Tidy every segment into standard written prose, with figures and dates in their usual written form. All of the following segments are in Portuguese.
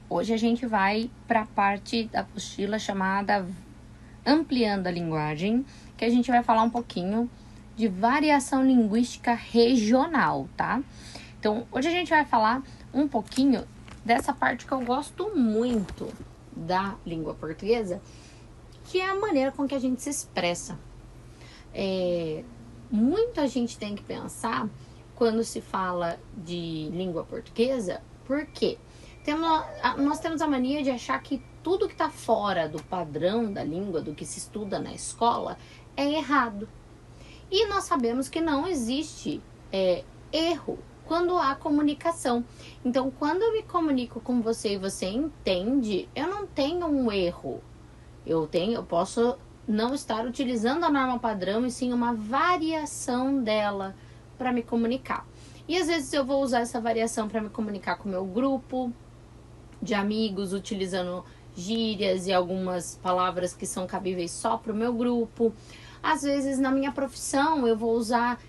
Hoje a gente vai para a parte da apostila chamada Ampliando a Linguagem, que a gente vai falar um pouquinho de variação linguística regional, tá? Então, hoje a gente vai falar um pouquinho dessa parte que eu gosto muito da língua portuguesa, que é a maneira com que a gente se expressa. Muita gente tem que pensar quando se fala de língua portuguesa, porque nós temos a mania de achar que tudo que está fora do padrão da língua, do que se estuda na escola, é errado. E nós sabemos que não existe erro quando há comunicação. Então, quando eu me comunico com você e você entende, eu não tenho um erro. Eu posso não estar utilizando a norma padrão, e sim uma variação dela para me comunicar. E às vezes eu vou usar essa variação para me comunicar com o meu grupo de amigos, utilizando gírias e algumas palavras que são cabíveis só para o meu grupo. Às vezes, na minha profissão, eu vou usar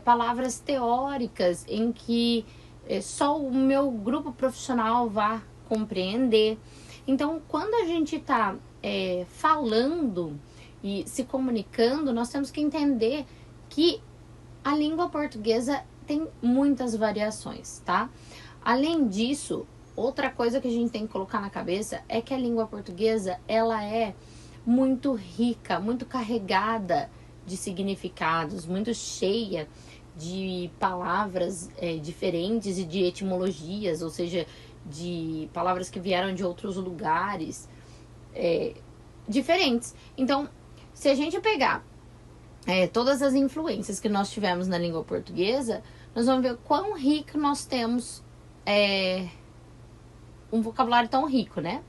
palavras teóricas em que só o meu grupo profissional vai compreender. Então, quando a gente está falando e se comunicando, nós temos que entender que a língua portuguesa tem muitas variações, tá? Além disso, outra coisa que a gente tem que colocar na cabeça é que a língua portuguesa, ela é muito rica, muito carregada de significados, muito cheia de palavras diferentes e de etimologias, ou seja, de palavras que vieram de outros lugares diferentes. Então, se a gente pegar todas as influências que nós tivemos na língua portuguesa, nós vamos ver quão rico nós temos, um vocabulário tão rico, né?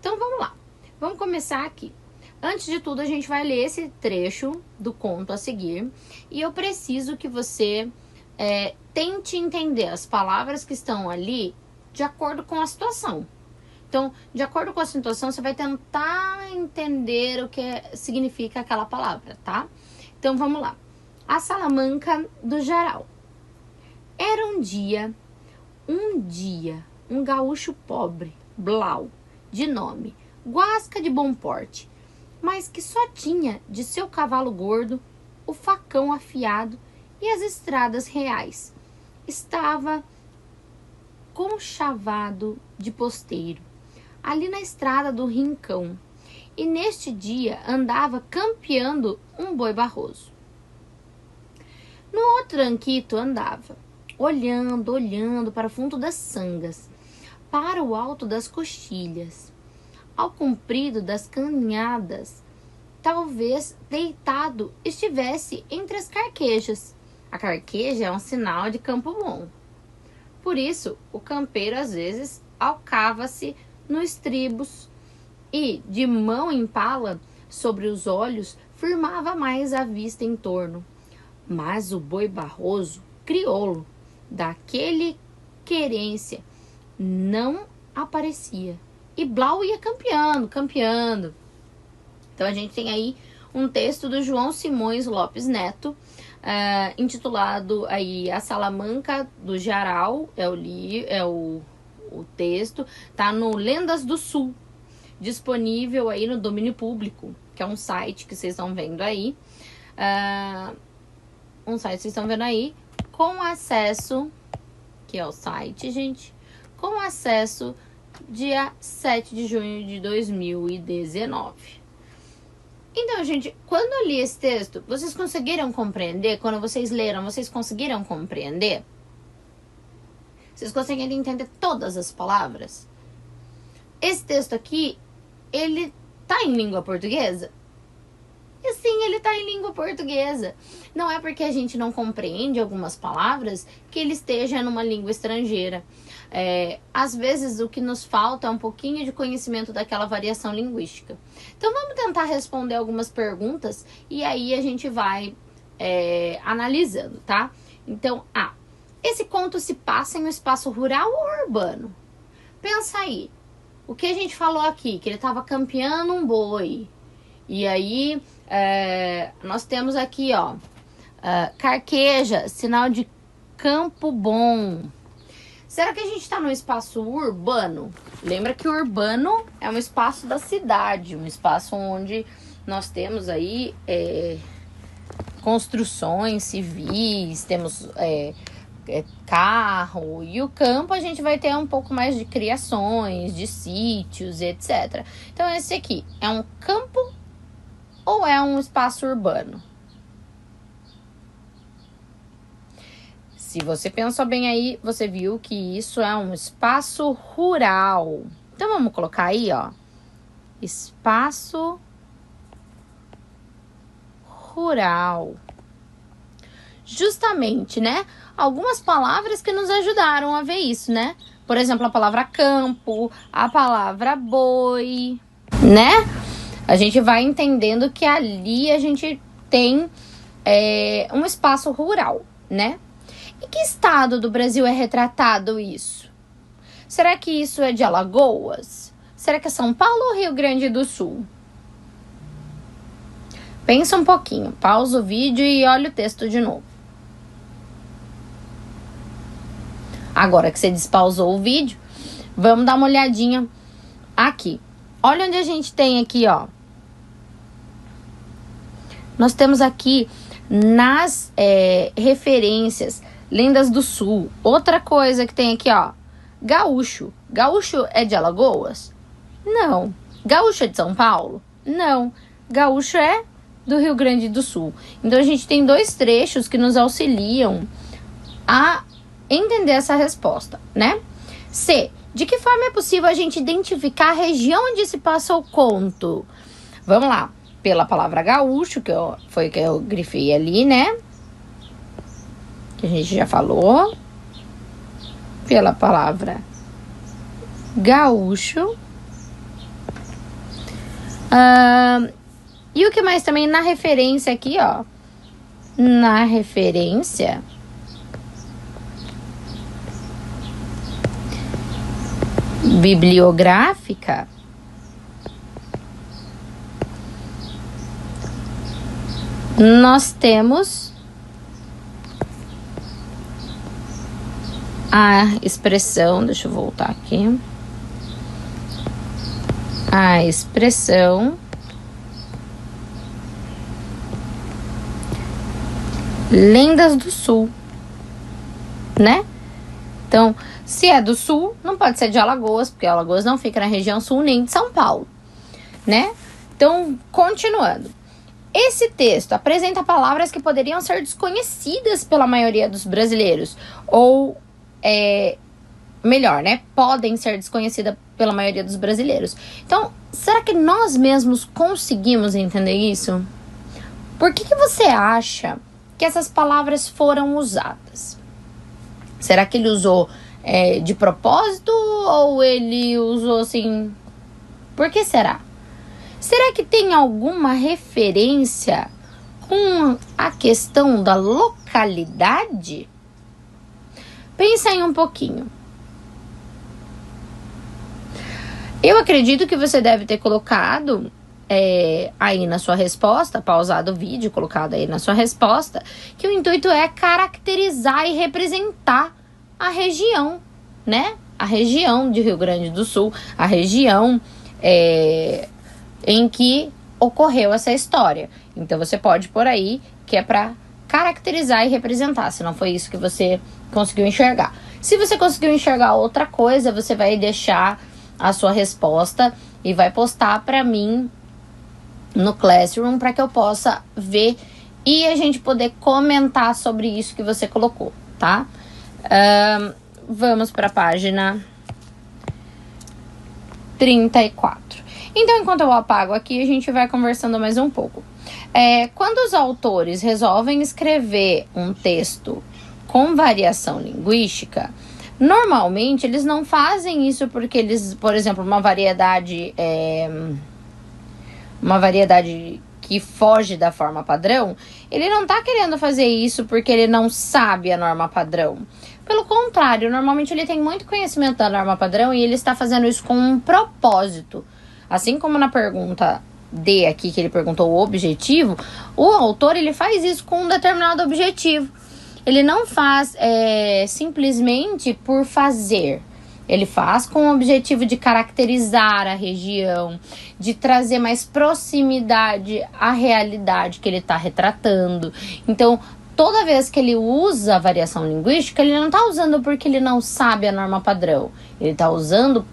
Então, vamos lá. Vamos começar aqui. Antes de tudo, a gente vai ler esse trecho do conto a seguir. E eu preciso que você tente entender as palavras que estão ali de acordo com a situação. Então, de acordo com a situação, você vai tentar entender o que significa aquela palavra, tá? Então, vamos lá. A Salamanca do Jaral. Era um dia, um gaúcho pobre, Blau, de nome, Guasca de bom porte, mas que só tinha de seu cavalo gordo o facão afiado e as estradas reais. Estava conchavado de posteiro, ali na estrada do Rincão, e neste dia andava campeando um boi barroso. No outro tranquito andava, olhando para o fundo das sangas, para o alto das coxilhas, ao comprido das canhadas, talvez deitado estivesse entre as carquejas. A carqueja é um sinal de campo bom. Por isso, o campeiro às vezes alcava-se nos estribos e, de mão em pala, sobre os olhos, firmava mais a vista em torno. Mas o boi barroso, crioulo, daquele querência, não aparecia. E Blau ia campeando. Então, a gente tem aí um texto do João Simões Lopes Neto, intitulado aí A Salamanca do Jaral, o texto, tá no Lendas do Sul, disponível aí no domínio público, que é um site que vocês estão vendo aí, com acesso, que é o site, gente, com acesso dia 7 de junho de 2019. Então, gente, quando eu li esse texto, vocês conseguiram compreender? Quando vocês leram, vocês conseguiram compreender? Vocês conseguiram entender todas as palavras? Esse texto aqui, ele tá em língua portuguesa? E sim, ele tá em língua portuguesa. Não é porque a gente não compreende algumas palavras que ele esteja numa língua estrangeira. Às vezes o que nos falta é um pouquinho de conhecimento daquela variação linguística. Então vamos tentar responder algumas perguntas e aí a gente vai analisando, tá? Então, esse conto se passa em um espaço rural ou urbano? Pensa aí, o que a gente falou aqui, que ele estava campeando um boi. E aí, nós temos aqui, ó, Carqueja, sinal de campo bom. Será que a gente está num espaço urbano? Lembra que o urbano é um espaço da cidade, um espaço onde nós temos aí construções civis, temos carro, e o campo a gente vai ter um pouco mais de criações, de sítios, etc. Então esse aqui é um campo ou é um espaço urbano? Se você pensou bem aí, você viu que isso é um espaço rural. Então vamos colocar aí, ó, espaço rural. Justamente, né? Algumas palavras que nos ajudaram a ver isso, né? Por exemplo, a palavra campo, a palavra boi, né? A gente vai entendendo que ali a gente tem um espaço rural, né? Em que estado do Brasil é retratado isso? Será que isso é de Alagoas? Será que é São Paulo ou Rio Grande do Sul? Pensa um pouquinho, pausa o vídeo e olha o texto de novo. Agora que você despausou o vídeo, vamos dar uma olhadinha aqui. Olha onde a gente tem aqui, ó. Nós temos aqui nas referências Lendas do Sul. Outra coisa que tem aqui, ó. Gaúcho. Gaúcho é de Alagoas? Não. Gaúcho é de São Paulo? Não. Gaúcho é do Rio Grande do Sul. Então a gente tem dois trechos que nos auxiliam a entender essa resposta, né? C. De que forma é possível a gente identificar a região onde se passa o conto? Vamos lá. Pela palavra gaúcho, foi que eu grifei ali, né? Que a gente já falou. Pela palavra gaúcho. E o que mais também na referência aqui, ó. Na referência bibliográfica, nós temos a expressão, deixa eu voltar aqui, a expressão Lendas do Sul, né? Então, se é do Sul, não pode ser de Alagoas, porque Alagoas não fica na região Sul nem de São Paulo, né? Então, continuando. Esse texto apresenta palavras que poderiam ser desconhecidas pela maioria dos brasileiros, ou, melhor, né? Podem ser desconhecidas pela maioria dos brasileiros. Então, será que nós mesmos conseguimos entender isso? Por que você acha que essas palavras foram usadas? Será que ele usou de propósito ou ele usou assim? Por que será? Será que tem alguma referência com a questão da localidade? Pensa aí um pouquinho. Eu acredito que você deve ter colocado aí na sua resposta, pausado o vídeo, colocado aí na sua resposta, que o intuito é caracterizar e representar a região, né? A região de Rio Grande do Sul, a região em que ocorreu essa história. Então você pode pôr aí que é para caracterizar e representar, se não foi isso que você conseguiu enxergar. Se você conseguiu enxergar outra coisa, você vai deixar a sua resposta e vai postar para mim no Classroom para que eu possa ver e a gente poder comentar sobre isso que você colocou, tá? Vamos para a página 34. Então, enquanto eu apago aqui, a gente vai conversando mais um pouco. Quando os autores resolvem escrever um texto com variação linguística, normalmente eles não fazem isso porque eles, por exemplo, uma variedade que foge da forma padrão, ele não tá querendo fazer isso porque ele não sabe a norma padrão. Pelo contrário, normalmente ele tem muito conhecimento da norma padrão e ele está fazendo isso com um propósito. Assim como na pergunta D aqui, que ele perguntou o objetivo, o autor, ele faz isso com um determinado objetivo. Ele não faz simplesmente por fazer. Ele faz com o objetivo de caracterizar a região, de trazer mais proximidade à realidade que ele está retratando. Então, toda vez que ele usa a variação linguística, ele não está usando porque ele não sabe a norma padrão. Ele está usando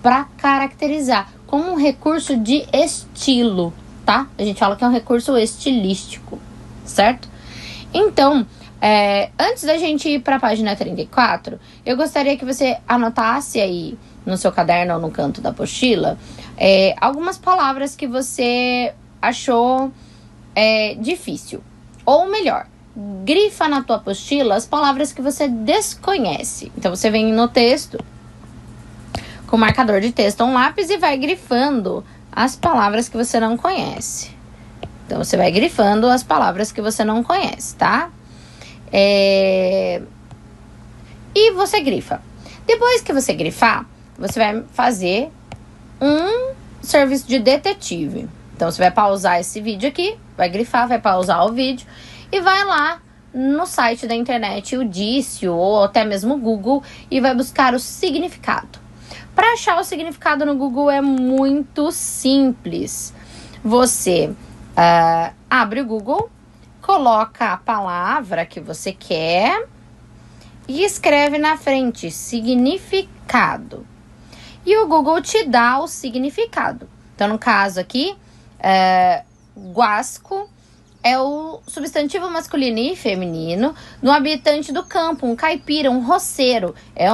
para caracterizar, como um recurso de estilo, tá? A gente fala que é um recurso estilístico, certo? Então, antes da gente ir para a página 34, eu gostaria que você anotasse aí no seu caderno ou no canto da apostila algumas palavras que você achou difícil. Ou melhor, grifa na tua apostila as palavras que você desconhece. Então, você vem no texto com marcador de texto, um lápis, e vai grifando as palavras que você não conhece. Então, você vai grifando as palavras que você não conhece, tá? E você grifa. Depois que você grifar, você vai fazer um serviço de detetive. Então, você vai pausar esse vídeo aqui, vai grifar, vai pausar o vídeo e vai lá no site da internet, o Dício ou até mesmo o Google, e vai buscar o significado. Para achar o significado no Google é muito simples. Você abre o Google, coloca a palavra que você quer e escreve na frente significado. E o Google te dá o significado. Então, no caso aqui, guasco é o substantivo masculino e feminino no habitante do campo, um caipira, um roceiro. É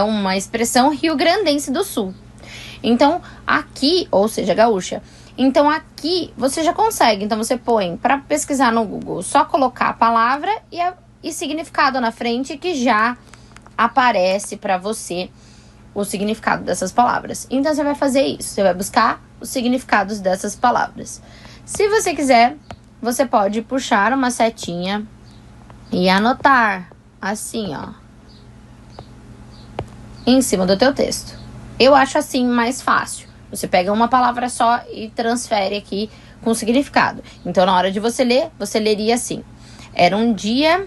uma expressão rio-grandense do sul. Então, aqui, ou seja, gaúcha. Então, aqui você já consegue. Então, você põe para pesquisar no Google, só colocar a palavra e significado na frente, que já aparece para você o significado dessas palavras. Então, você vai fazer isso. Você vai buscar os significados dessas palavras. Se você quiser, você pode puxar uma setinha e anotar assim, ó, em cima do teu texto. Eu acho assim mais fácil. Você pega uma palavra só e transfere aqui com significado. Então, na hora de você ler, você leria assim: era um dia,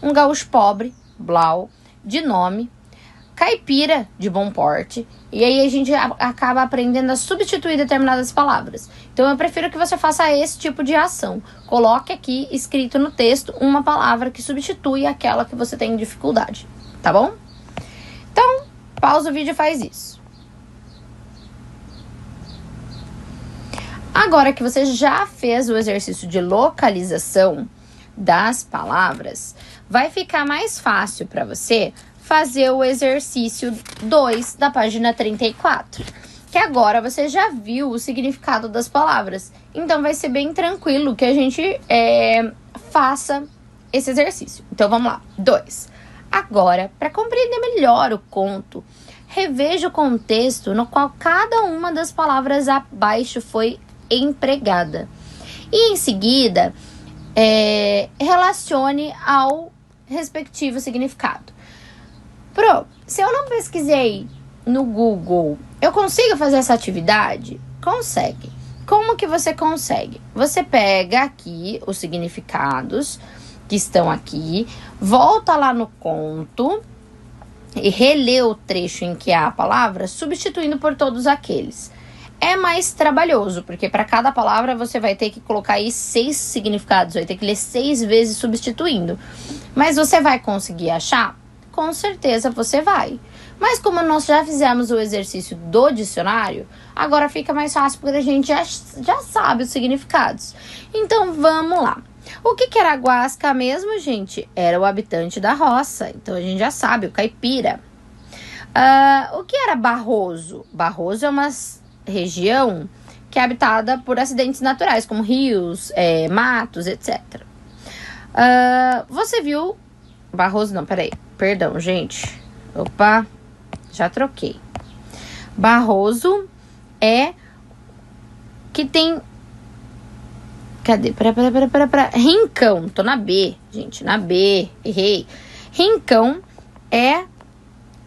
um gaúcho pobre, blau, de nome, caipira, de bom porte. E aí a gente acaba aprendendo a substituir determinadas palavras. Então, eu prefiro que você faça esse tipo de ação. Coloque aqui, escrito no texto, uma palavra que substitui aquela que você tem dificuldade. Tá bom? Então, pausa o vídeo e faz isso. Agora que você já fez o exercício de localização das palavras, vai ficar mais fácil para você fazer o exercício 2 da página 34. Que agora você já viu o significado das palavras. Então, vai ser bem tranquilo que a gente faça esse exercício. Então, vamos lá. 2. Agora, para compreender melhor o conto, reveja o contexto no qual cada uma das palavras abaixo foi empregada. E, em seguida, relacione ao respectivo significado. Se eu não pesquisei no Google, eu consigo fazer essa atividade? Consegue. Como que você consegue? Você pega aqui os significados que estão aqui, volta lá no conto e relê o trecho em que há a palavra, substituindo por todos aqueles. É mais trabalhoso, porque para cada palavra você vai ter que colocar aí 6 significados, vai ter que ler 6 vezes substituindo. Mas você vai conseguir achar? Com certeza você vai. Mas como nós já fizemos o exercício do dicionário, agora fica mais fácil porque a gente já sabe os significados. Então, vamos lá. O que era guasca mesmo, gente? Era o habitante da roça. Então, a gente já sabe, o caipira. O que era Barroso? Barroso é uma região que é habitada por acidentes naturais, como rios, matos, etc. Você viu... Barroso não, peraí. Perdão, gente. Opa, já troquei. Barroso é que tem... Cadê? Pera. Rincão. Tô na B, gente. Na B. Errei. Rincão é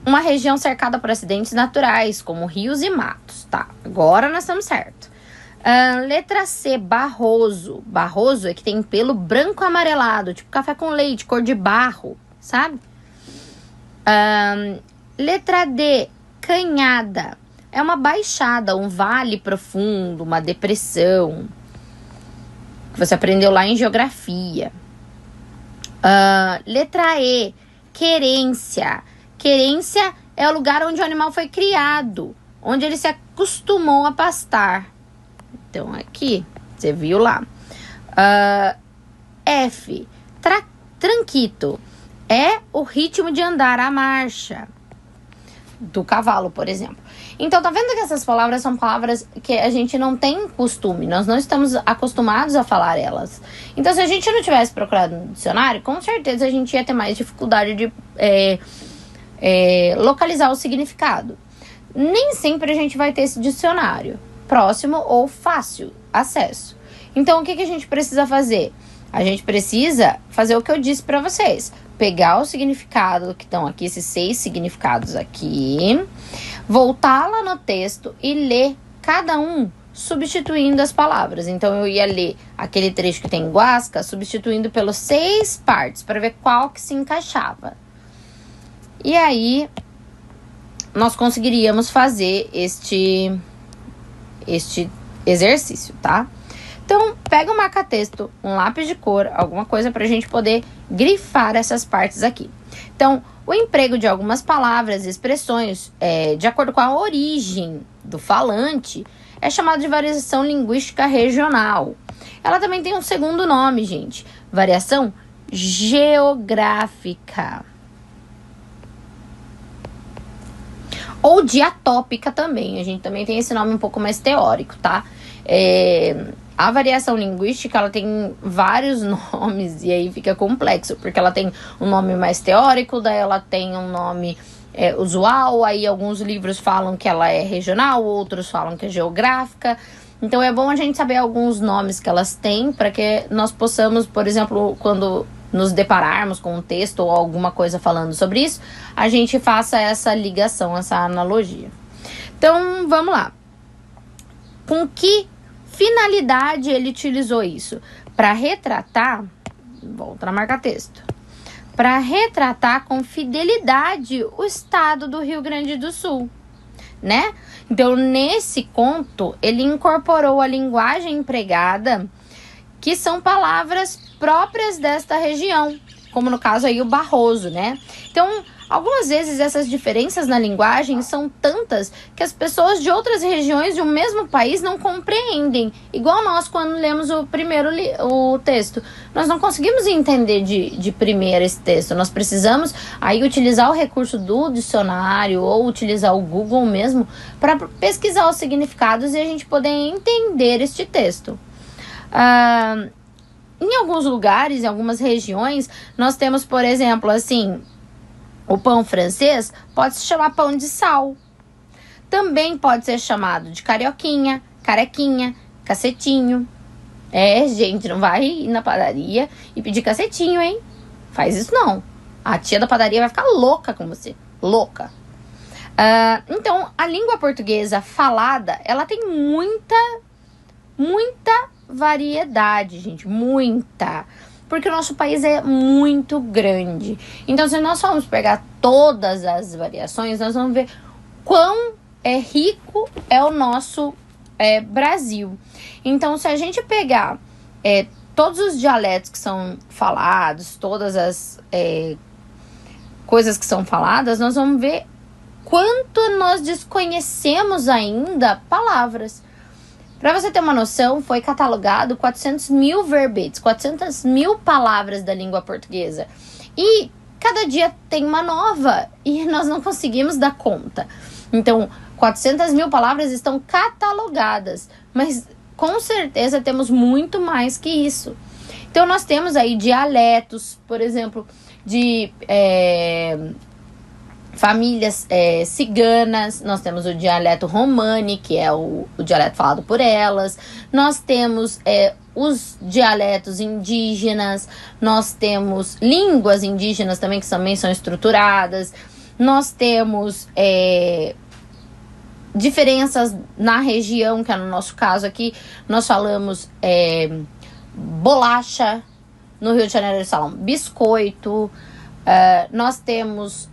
uma região cercada por acidentes naturais, como rios e matos. Tá, agora nós estamos certo. Letra C, barroso. Barroso é que tem pelo branco amarelado, tipo café com leite, cor de barro, sabe? Letra D, canhada. É uma baixada, um vale profundo, uma depressão. Que você aprendeu lá em geografia. Letra E, querência. Querência é o lugar onde o animal foi criado, onde ele se acostumou a pastar. Então, aqui, você viu lá. F, tranquito. É o ritmo de andar, a marcha do cavalo, por exemplo. Então, tá vendo que essas palavras são palavras que a gente não tem costume, nós não estamos acostumados a falar elas. Então, se a gente não tivesse procurado no dicionário, com certeza a gente ia ter mais dificuldade de localizar o significado. Nem sempre a gente vai ter esse dicionário próximo ou fácil acesso. Então, o que a gente precisa fazer? A gente precisa fazer o que eu disse para vocês. Pegar o significado que estão aqui, esses 6 significados aqui, voltar lá no texto e ler cada um substituindo as palavras. Então, eu ia ler aquele trecho que tem guasca, substituindo pelos 6 partes, para ver qual que se encaixava. E aí, nós conseguiríamos fazer este exercício, tá? Então, pega um marca-texto, um lápis de cor, alguma coisa pra gente poder grifar essas partes aqui. Então, o emprego de algumas palavras e expressões, de acordo com a origem do falante, é chamado de variação linguística regional. Ela também tem um segundo nome, gente. Variação geográfica. Ou diatópica também. A gente também tem esse nome um pouco mais teórico, tá? A variação linguística, ela tem vários nomes e aí fica complexo, porque ela tem um nome mais teórico, daí ela tem um nome usual, aí alguns livros falam que ela é regional, outros falam que é geográfica. Então, é bom a gente saber alguns nomes que elas têm, para que nós possamos, por exemplo, quando nos depararmos com um texto ou alguma coisa falando sobre isso, a gente faça essa ligação, essa analogia. Então, vamos lá. Com que finalidade ele utilizou isso? Para retratar, volta na marca-texto, para retratar com fidelidade o estado do Rio Grande do Sul, né? Então, nesse conto, ele incorporou a linguagem empregada, que são palavras próprias desta região, como no caso aí o barroso, né? Então, algumas vezes essas diferenças na linguagem são tantas que as pessoas de outras regiões de um mesmo país não compreendem. Igual nós, quando lemos o texto. Nós não conseguimos entender de primeira esse texto. Nós precisamos aí utilizar o recurso do dicionário ou utilizar o Google mesmo para pesquisar os significados e a gente poder entender este texto. Em alguns lugares, em algumas regiões, nós temos, por exemplo, assim, o pão francês pode se chamar pão de sal. Também pode ser chamado de carioquinha, carequinha, cacetinho. Gente, não vai ir na padaria e pedir cacetinho, hein? Faz isso não. A tia da padaria vai ficar louca com você. Louca. Então, a língua portuguesa falada, ela tem muita variedade, gente. Muita. Porque o nosso país é muito grande. Então, se nós formos pegar todas as variações, nós vamos ver quão rico é o nosso Brasil. Então, se a gente pegar todos os dialetos que são falados, todas as coisas que são faladas, nós vamos ver quanto nós desconhecemos ainda palavras. Para você ter uma noção, foi catalogado 400 mil verbetes, 400 mil palavras da língua portuguesa. E cada dia tem uma nova e nós não conseguimos dar conta. Então, 400 mil palavras estão catalogadas, mas com certeza temos muito mais que isso. Então, nós temos aí dialetos, por exemplo, de famílias ciganas. Nós temos o dialeto romani, que é o dialeto falado por elas. Nós temos os dialetos indígenas. Nós temos línguas indígenas também, que também são estruturadas. Nós temos diferenças na região, que é no nosso caso aqui, nós falamos bolacha, no Rio de Janeiro eles falam biscoito, nós temos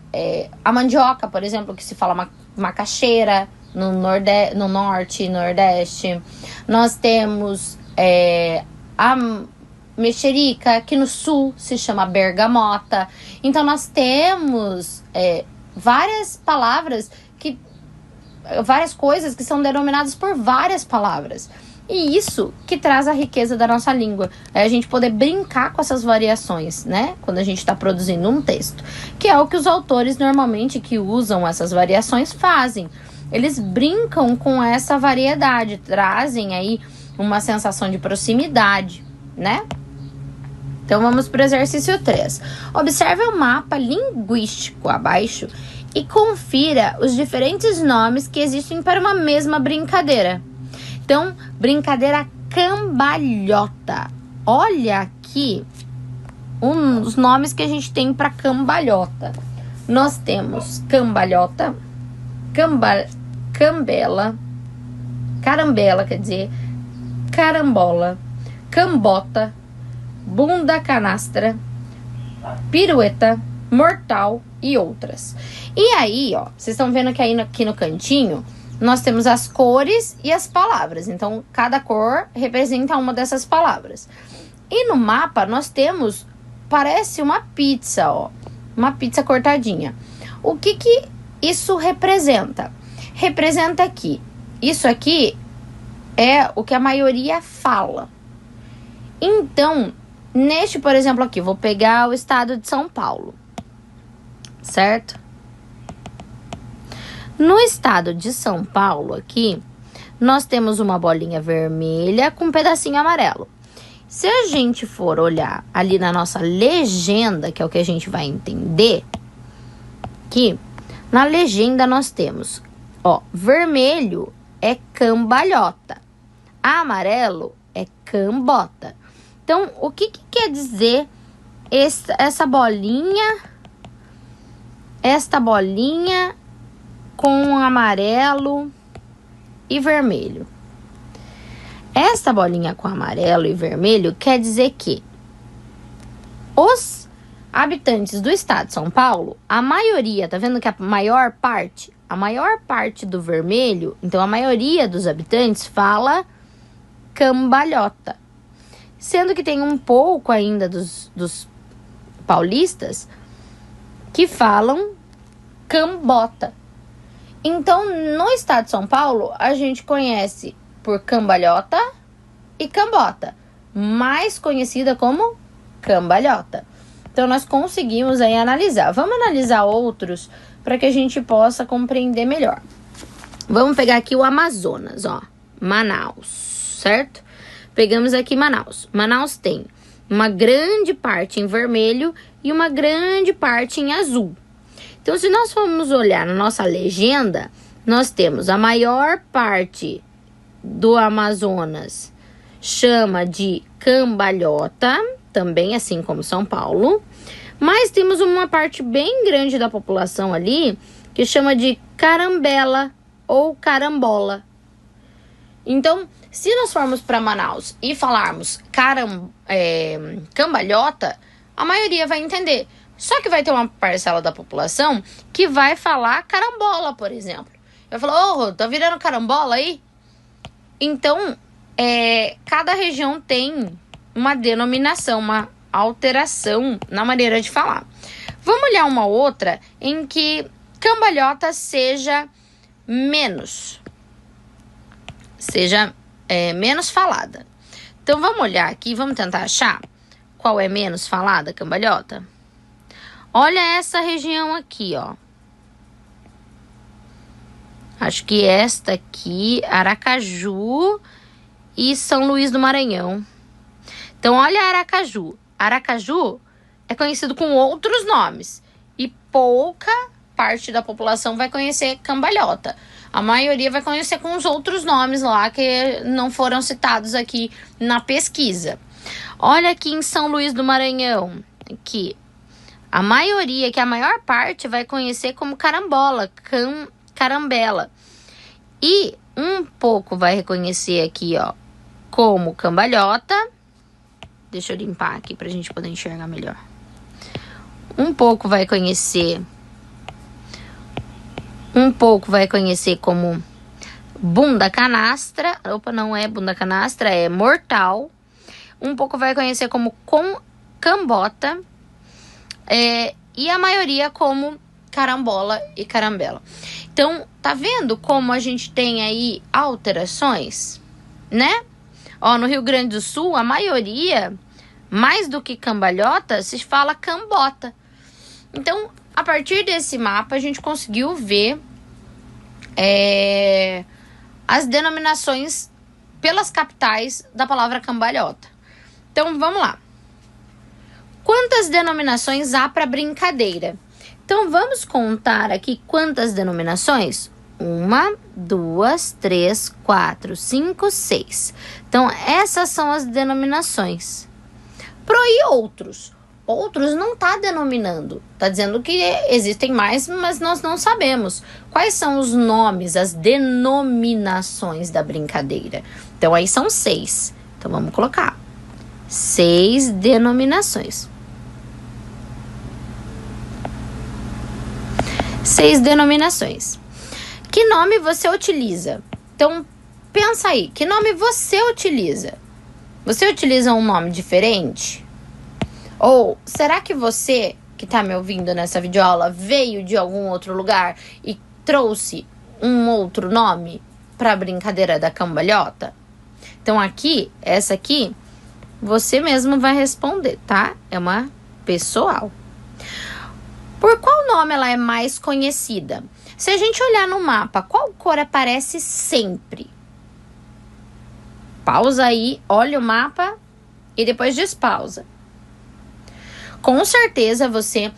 a mandioca, por exemplo, que se fala macaxeira no norte e nordeste. Nós temos a mexerica, que no sul se chama bergamota. Então nós temos várias palavras, várias coisas que são denominadas por várias palavras. E isso que traz a riqueza da nossa língua. É a gente poder brincar com essas variações, né? Quando a gente está produzindo um texto. Que é o que os autores normalmente que usam essas variações fazem. Eles brincam com essa variedade, trazem aí uma sensação de proximidade, né? Então vamos para o exercício 3. Observe o mapa linguístico abaixo e confira os diferentes nomes que existem para uma mesma brincadeira. Então, brincadeira cambalhota. Olha aqui os nomes que a gente tem para cambalhota. Nós temos cambalhota, carambela, quer dizer, carambola, cambota, bunda canastra, pirueta, mortal e outras. E aí, ó, vocês estão vendo que aí aqui no cantinho nós temos as cores e as palavras. Então, cada cor representa uma dessas palavras. E no mapa nós temos, parece uma pizza, ó, uma pizza cortadinha. O que isso representa? Representa que isso aqui é o que a maioria fala. Então, neste, por exemplo, aqui, vou pegar o estado de São Paulo, certo? No estado de São Paulo aqui, nós temos uma bolinha vermelha com um pedacinho amarelo. Se a gente for olhar ali na nossa legenda, que é o que a gente vai entender, aqui, na legenda nós temos, ó, vermelho é cambalhota, amarelo é cambota. Então, o que quer dizer esta bolinha com amarelo e vermelho? Esta bolinha com amarelo e vermelho quer dizer que os habitantes do estado de São Paulo, a maioria, tá vendo que a maior parte do vermelho, então a maioria dos habitantes fala cambalhota. Sendo que tem um pouco ainda dos paulistas que falam cambota. Então, no estado de São Paulo, a gente conhece por cambalhota e cambota, mais conhecida como cambalhota. Então, nós conseguimos aí analisar. Vamos analisar outros para que a gente possa compreender melhor. Vamos pegar aqui o Amazonas, ó, Manaus, certo? Pegamos aqui Manaus. Manaus tem uma grande parte em vermelho e uma grande parte em azul. Então, se nós formos olhar na nossa legenda, nós temos a maior parte do Amazonas chama de cambalhota, também assim como São Paulo. Mas temos uma parte bem grande da população ali que chama de carambela ou carambola. Então, se nós formos para Manaus e falarmos cambalhota, a maioria vai entender. Só que vai ter uma parcela da população que vai falar carambola, por exemplo. Vai falar, tá virando carambola aí? Então, cada região tem uma denominação, uma alteração na maneira de falar. Vamos olhar uma outra em que cambalhota seja menos falada. Então, vamos olhar aqui, vamos tentar achar qual é menos falada, cambalhota. Olha essa região aqui, ó. Acho que esta aqui, Aracaju e São Luís do Maranhão. Então, olha Aracaju. Aracaju é conhecido com outros nomes. E pouca parte da população vai conhecer cambalhota. A maioria vai conhecer com os outros nomes lá que não foram citados aqui na pesquisa. Olha aqui em São Luís do Maranhão. Aqui. A maioria, que a maior parte, vai conhecer como carambola, carambela. E um pouco vai reconhecer aqui, ó, como cambalhota. Deixa eu limpar aqui pra gente poder enxergar melhor. Um pouco vai conhecer como bunda canastra. Opa, não é bunda canastra, é mortal. Um pouco vai conhecer como cambota. E a maioria como carambola e carambela. Então, tá vendo como a gente tem aí alterações, né? Ó, no Rio Grande do Sul, a maioria, mais do que cambalhota, se fala cambota. Então, a partir desse mapa, a gente conseguiu ver as denominações pelas capitais da palavra cambalhota. Então, vamos lá. Quantas denominações há para brincadeira? Então, vamos contar aqui quantas denominações? 1, 2, 3, 4, 5, 6. Então, essas são as denominações. E outros? Outros não está denominando. Está dizendo que existem mais, mas nós não sabemos. Quais são os nomes, as denominações da brincadeira? Então, aí são 6. Então, vamos colocar 6 denominações. 6 denominações. Que nome você utiliza? Então, pensa aí. Que nome você utiliza? Você utiliza um nome diferente? Ou será que você, que está me ouvindo nessa videoaula, veio de algum outro lugar e trouxe um outro nome para a brincadeira da cambalhota? Então, essa aqui, você mesmo vai responder, tá? É uma pessoal. Por qual nome ela é mais conhecida? Se a gente olhar no mapa, qual cor aparece sempre? Pausa aí, olha o mapa e depois despausa. Com certeza você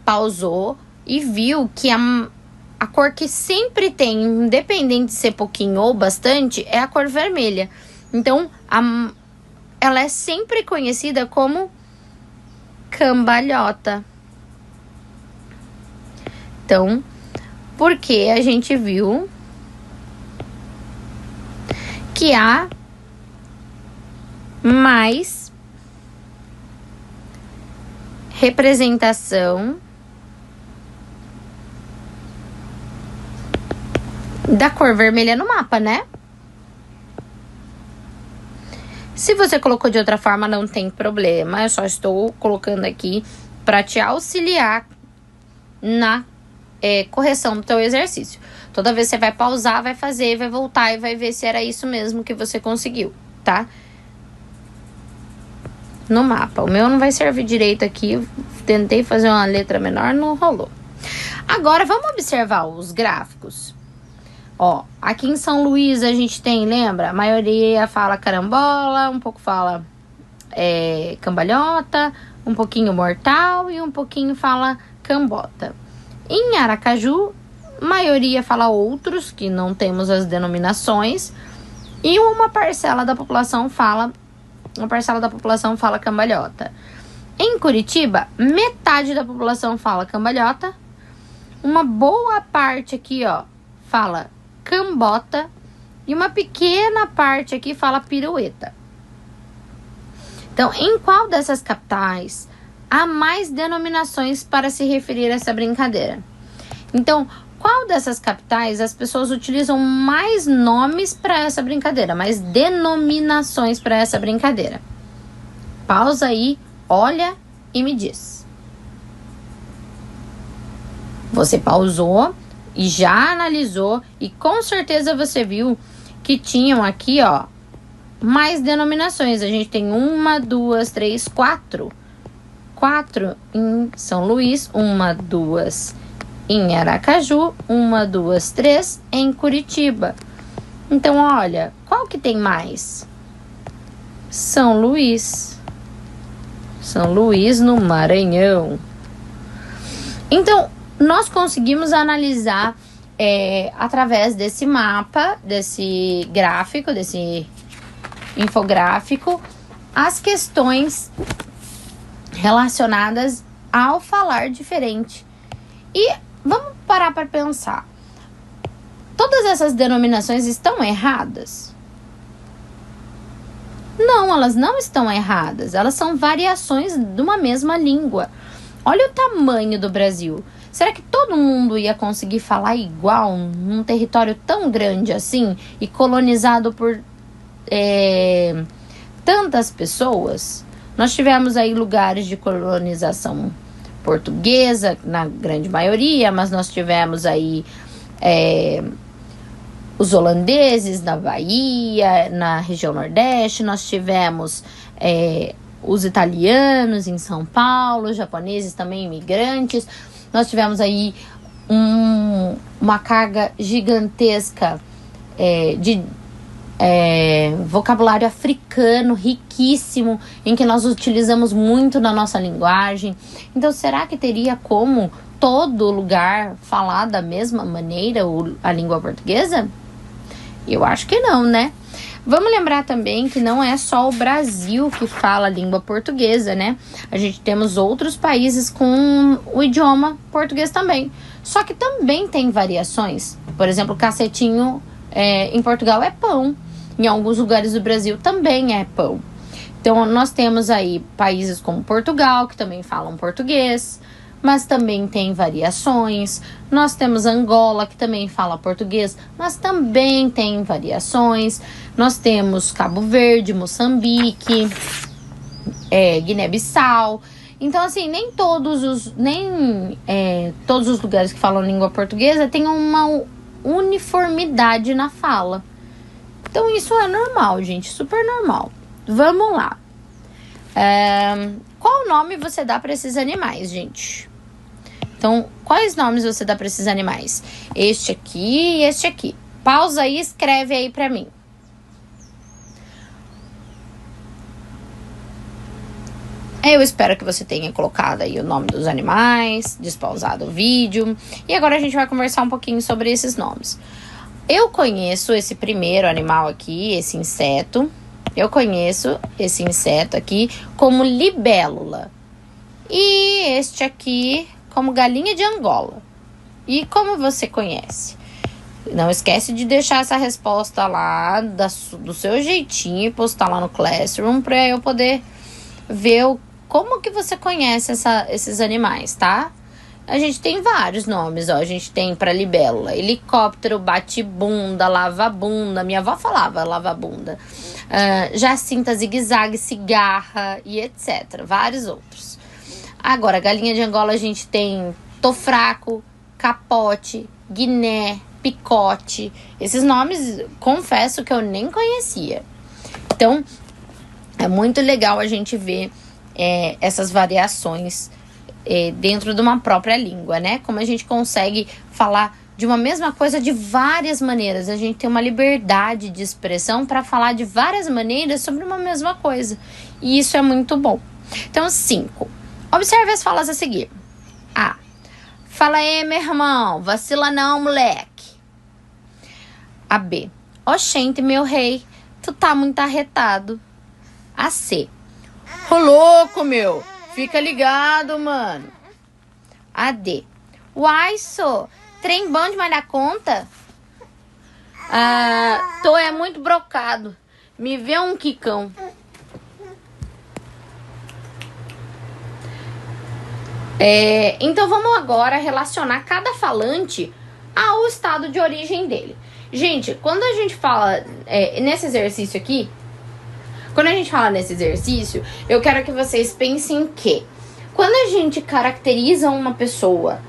pausou e viu que a cor que sempre tem, independente de ser pouquinho ou bastante, é a cor vermelha. Então, ela é sempre conhecida como cambalhota. Então, porque a gente viu que há mais representação da cor vermelha no mapa, né? Se você colocou de outra forma, não tem problema. Eu só estou colocando aqui para te auxiliar na correção do teu exercício. Toda vez que você vai pausar, vai fazer, vai voltar e vai ver se era isso mesmo que você conseguiu, tá? No mapa. O meu não vai servir direito aqui. Tentei fazer uma letra menor, não rolou. Agora, vamos observar os gráficos. Ó, aqui em São Luís a gente tem, lembra? A maioria fala carambola, um pouco fala cambalhota, um pouquinho mortal e um pouquinho fala cambota. Em Aracaju, a maioria fala outros, que não temos as denominações, e uma parcela da população fala cambalhota. Em Curitiba, metade da população fala cambalhota, uma boa parte aqui, ó, fala cambota, e uma pequena parte aqui fala pirueta. Então, em qual dessas capitais há mais denominações para se referir a essa brincadeira? Então, qual dessas capitais as pessoas utilizam mais nomes para essa brincadeira, mais denominações para essa brincadeira? Pausa aí, olha e me diz. Você pausou e já analisou e com certeza você viu que tinham aqui, ó, mais denominações. A gente tem 1, 2, 3, 4. 4 em São Luís, 1, 2 em Aracaju, 1, 2, 3 em Curitiba. Então, olha, qual que tem mais? São Luís. São Luís, no Maranhão. Então, nós conseguimos analisar através desse mapa, desse gráfico, desse infográfico, as questões relacionadas ao falar diferente. E vamos parar para pensar. Todas essas denominações estão erradas? Não, elas não estão erradas. Elas são variações de uma mesma língua. Olha o tamanho do Brasil. Será que todo mundo ia conseguir falar igual num território tão grande assim e colonizado por tantas pessoas? Nós tivemos aí lugares de colonização portuguesa, na grande maioria, mas nós tivemos aí os holandeses na Bahia, na região Nordeste, nós tivemos os italianos em São Paulo, os japoneses também imigrantes. Nós tivemos aí uma carga gigantesca de vocabulário africano riquíssimo, em que nós utilizamos muito na nossa linguagem. Então, será que teria como todo lugar falar da mesma maneira a língua portuguesa? Eu acho que não, né? Vamos lembrar também que não é só o Brasil que fala a língua portuguesa, né? A gente temos outros países com o idioma português também. Só que também tem variações. Por exemplo, cacetinho em Portugal é pão. Em alguns lugares do Brasil também é pão. Então, nós temos aí países como Portugal, que também falam português, mas também tem variações. Nós temos Angola, que também fala português, mas também tem variações. Nós temos Cabo Verde, Moçambique, Guiné-Bissau. Então, assim, nem todos os lugares que falam língua portuguesa têm uma uniformidade na fala. Então, isso é normal, gente, super normal. Vamos lá. Qual nome você dá para esses animais, gente? Então, quais nomes você dá para esses animais? Este aqui e este aqui. Pausa aí e escreve aí para mim. Eu espero que você tenha colocado aí o nome dos animais, despausado o vídeo. E agora a gente vai conversar um pouquinho sobre esses nomes. Eu conheço esse primeiro animal aqui, esse inseto. Eu conheço esse inseto aqui como libélula. E este aqui como galinha de Angola. E como você conhece? Não esquece de deixar essa resposta lá do seu jeitinho e postar lá no Classroom para eu poder ver como que você conhece esses animais, tá? A gente tem vários nomes, ó. A gente tem para libélula, helicóptero, bate-bunda, lava-bunda. Minha avó falava lava-bunda. Jacinta, zigue-zague, cigarra e etc. Vários outros. Agora, galinha de Angola, a gente tem tofraco, capote, guiné, picote. Esses nomes, confesso que eu nem conhecia. Então, é muito legal a gente ver essas variações dentro de uma própria língua, né? Como a gente consegue falar de uma mesma coisa de várias maneiras. A gente tem uma liberdade de expressão para falar de várias maneiras sobre uma mesma coisa. E isso é muito bom. Então, 5. Observe as falas a seguir. A. Fala aí, meu irmão. Vacila não, moleque. A B. Oxente, meu rei. Tu tá muito arretado. A C. Ô, louco, meu. Fica ligado, mano. A D. Uai, só. Trem bom demais da conta? Tô muito brocado. Me vê um quicão. Então, vamos agora relacionar cada falante ao estado de origem dele. Gente, quando a gente fala nesse exercício aqui, eu quero que vocês pensem que quando a gente caracteriza uma pessoa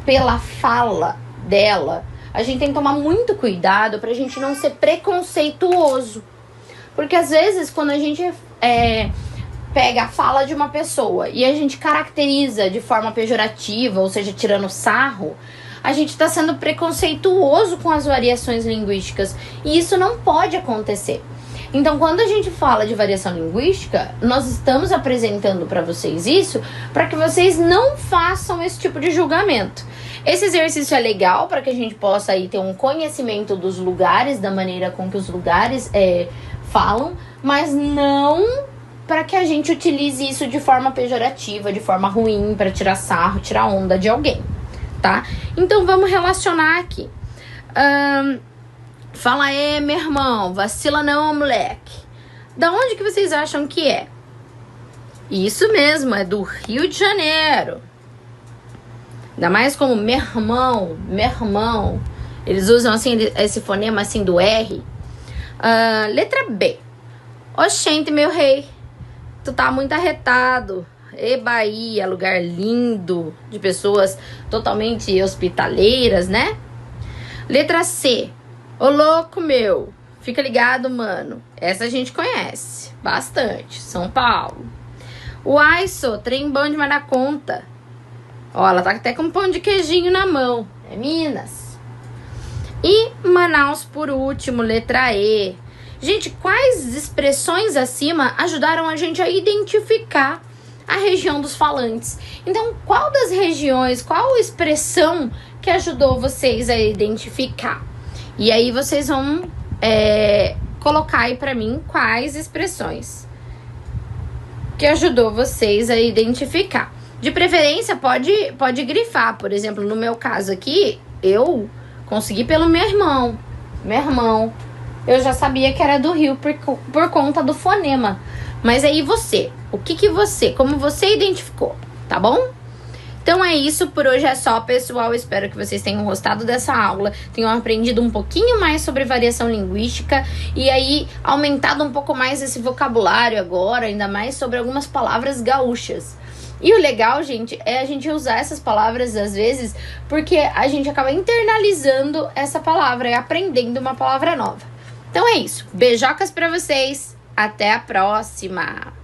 pela fala dela, a gente tem que tomar muito cuidado pra gente não ser preconceituoso. Porque às vezes, quando a gente pega a fala de uma pessoa e a gente caracteriza de forma pejorativa, ou seja, tirando sarro, a gente está sendo preconceituoso com as variações linguísticas. E isso não pode acontecer. Então, quando a gente fala de variação linguística, nós estamos apresentando para vocês isso para que vocês não façam esse tipo de julgamento. Esse exercício é legal para que a gente possa aí ter um conhecimento dos lugares, da maneira com que os lugares falam, mas não para que a gente utilize isso de forma pejorativa, de forma ruim, para tirar sarro, tirar onda de alguém, tá? Então vamos relacionar aqui. Fala aí, meu irmão, vacila não, moleque. Da onde que vocês acham que é? Isso mesmo, é do Rio de Janeiro. Ainda mais como meu irmão. Eles usam assim esse fonema assim do R. Letra B. Oxente, meu rei, tu tá muito arretado. E Bahia, lugar lindo, de pessoas totalmente hospitaleiras, né? Letra C. Ô louco, meu, fica ligado, mano. Essa a gente conhece bastante. São Paulo. Uai, só, trem bom demais na conta. Ó, ela tá até com um pão de queijinho na mão. É Minas. E Manaus, por último, letra E. Gente, quais expressões acima ajudaram a gente a identificar a região dos falantes? Então, qual das regiões, qual expressão que ajudou vocês a identificar? E aí vocês vão colocar aí pra mim quais expressões que ajudou vocês a identificar. De preferência, pode grifar. Por exemplo, no meu caso aqui, eu consegui pelo meu irmão. Meu irmão, eu já sabia que era do Rio por conta do fonema. Mas aí você, como você identificou, tá bom? Então é isso, por hoje é só, pessoal. Espero que vocês tenham gostado dessa aula, tenham aprendido um pouquinho mais sobre variação linguística e aí aumentado um pouco mais esse vocabulário agora, ainda mais sobre algumas palavras gaúchas. E o legal, gente, é a gente usar essas palavras às vezes porque a gente acaba internalizando essa palavra e aprendendo uma palavra nova. Então é isso. Beijocas pra vocês. Até a próxima!